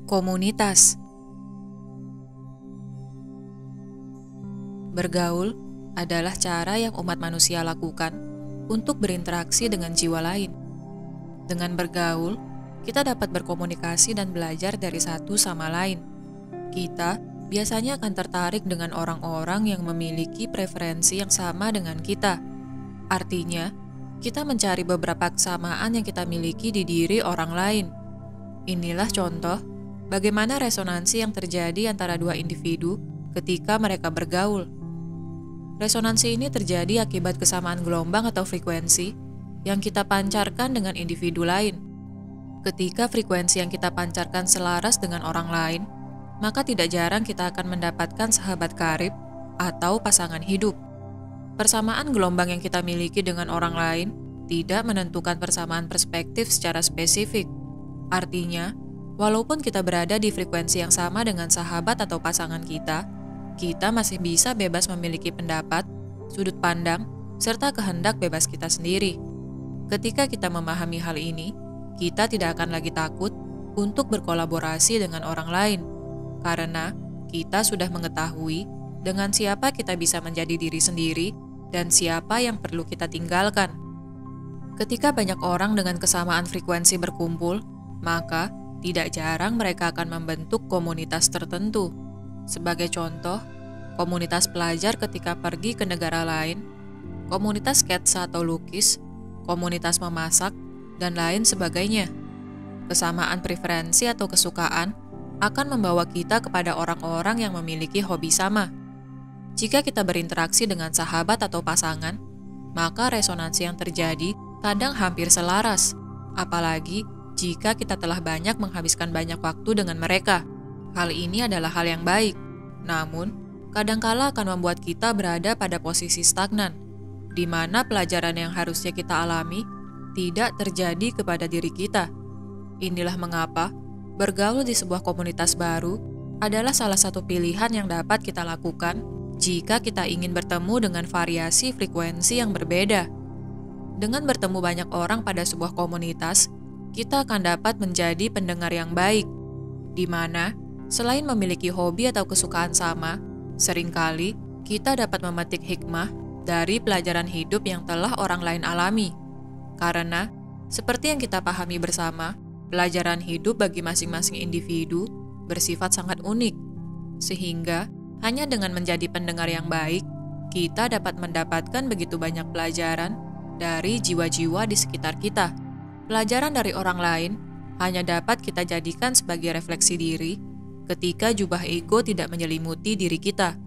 Komunitas. Bergaul adalah cara yang umat manusia lakukan untuk berinteraksi dengan jiwa lain. Dengan bergaul, kita dapat berkomunikasi dan belajar dari satu sama lain. Kita biasanya akan tertarik dengan orang-orang yang memiliki preferensi yang sama dengan kita. Artinya, kita mencari beberapa kesamaan yang kita miliki di diri orang lain. Inilah contoh bagaimana resonansi yang terjadi antara dua individu ketika mereka bergaul. Resonansi ini terjadi akibat kesamaan gelombang atau frekuensi yang kita pancarkan dengan individu lain. Ketika frekuensi yang kita pancarkan selaras dengan orang lain, maka tidak jarang kita akan mendapatkan sahabat karib atau pasangan hidup. Persamaan gelombang yang kita miliki dengan orang lain tidak menentukan persamaan perspektif secara spesifik. Artinya, walaupun kita berada di frekuensi yang sama dengan sahabat atau pasangan kita masih bisa bebas memiliki pendapat, sudut pandang, serta kehendak bebas kita sendiri. Ketika kita memahami hal ini, kita tidak akan lagi takut untuk berkolaborasi dengan orang lain, karena kita sudah mengetahui dengan siapa kita bisa menjadi diri sendiri dan siapa yang perlu kita tinggalkan. Ketika banyak orang dengan kesamaan frekuensi berkumpul, maka tidak jarang mereka akan membentuk komunitas tertentu. Sebagai contoh, komunitas pelajar ketika pergi ke negara lain, komunitas sketsa atau lukis, komunitas memasak, dan lain sebagainya. Kesamaan preferensi atau kesukaan akan membawa kita kepada orang-orang yang memiliki hobi sama. Jika kita berinteraksi dengan sahabat atau pasangan, maka resonansi yang terjadi kadang hampir selaras, apalagi jika kita telah banyak menghabiskan banyak waktu dengan mereka. Hal ini adalah hal yang baik, namun kadangkala akan membuat kita berada pada posisi stagnan, di mana pelajaran yang harusnya kita alami tidak terjadi kepada diri kita. Inilah mengapa bergaul di sebuah komunitas baru adalah salah satu pilihan yang dapat kita lakukan jika kita ingin bertemu dengan variasi frekuensi yang berbeda. Dengan bertemu banyak orang pada sebuah komunitas, kita akan dapat menjadi pendengar yang baik, di mana selain memiliki hobi atau kesukaan sama, seringkali kita dapat memetik hikmah dari pelajaran hidup yang telah orang lain alami. Karena, seperti yang kita pahami bersama, pelajaran hidup bagi masing-masing individu bersifat sangat unik, sehingga hanya dengan menjadi pendengar yang baik, kita dapat mendapatkan begitu banyak pelajaran dari jiwa-jiwa di sekitar kita. Pelajaran dari orang lain hanya dapat kita jadikan sebagai refleksi diri ketika jubah ego tidak menyelimuti diri kita.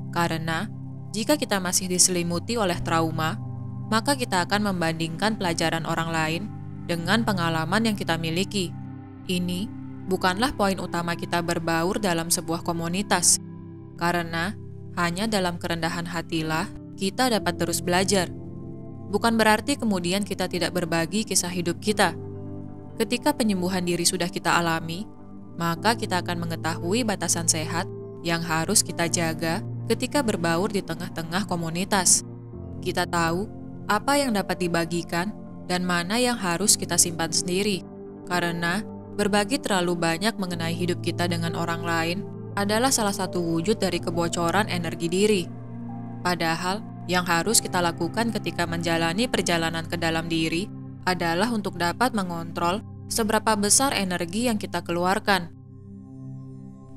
Karena, jika kita masih diselimuti oleh trauma, maka kita akan membandingkan pelajaran orang lain dengan pengalaman yang kita miliki. Ini bukanlah poin utama kita berbaur dalam sebuah komunitas, karena hanya dalam kerendahan hatilah kita dapat terus belajar. Bukan berarti kemudian kita tidak berbagi kisah hidup kita. Ketika penyembuhan diri sudah kita alami, maka kita akan mengetahui batasan sehat yang harus kita jaga ketika berbaur di tengah-tengah komunitas. Kita tahu apa yang dapat dibagikan dan mana yang harus kita simpan sendiri, karena berbagi terlalu banyak mengenai hidup kita dengan orang lain adalah salah satu wujud dari kebocoran energi diri. Padahal, yang harus kita lakukan ketika menjalani perjalanan ke dalam diri adalah untuk dapat mengontrol seberapa besar energi yang kita keluarkan.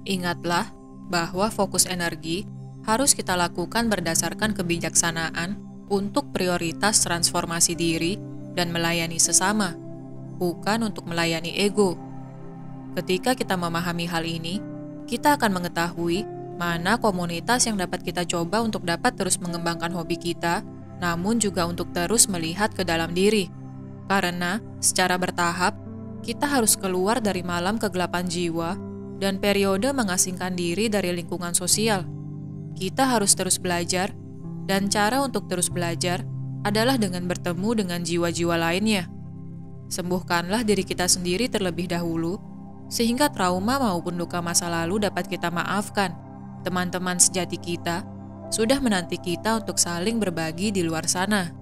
Ingatlah bahwa fokus energi harus kita lakukan berdasarkan kebijaksanaan untuk prioritas transformasi diri dan melayani sesama, bukan untuk melayani ego. Ketika kita memahami hal ini, kita akan mengetahui mana komunitas yang dapat kita coba untuk dapat terus mengembangkan hobi kita, namun juga untuk terus melihat ke dalam diri. Karena secara bertahap, kita harus keluar dari malam kegelapan jiwa dan periode mengasingkan diri dari lingkungan sosial. Kita harus terus belajar, dan cara untuk terus belajar adalah dengan bertemu dengan jiwa-jiwa lainnya. Sembuhkanlah diri kita sendiri terlebih dahulu, sehingga trauma maupun luka masa lalu dapat kita maafkan. Teman-teman sejati kita sudah menanti kita untuk saling berbagi di luar sana.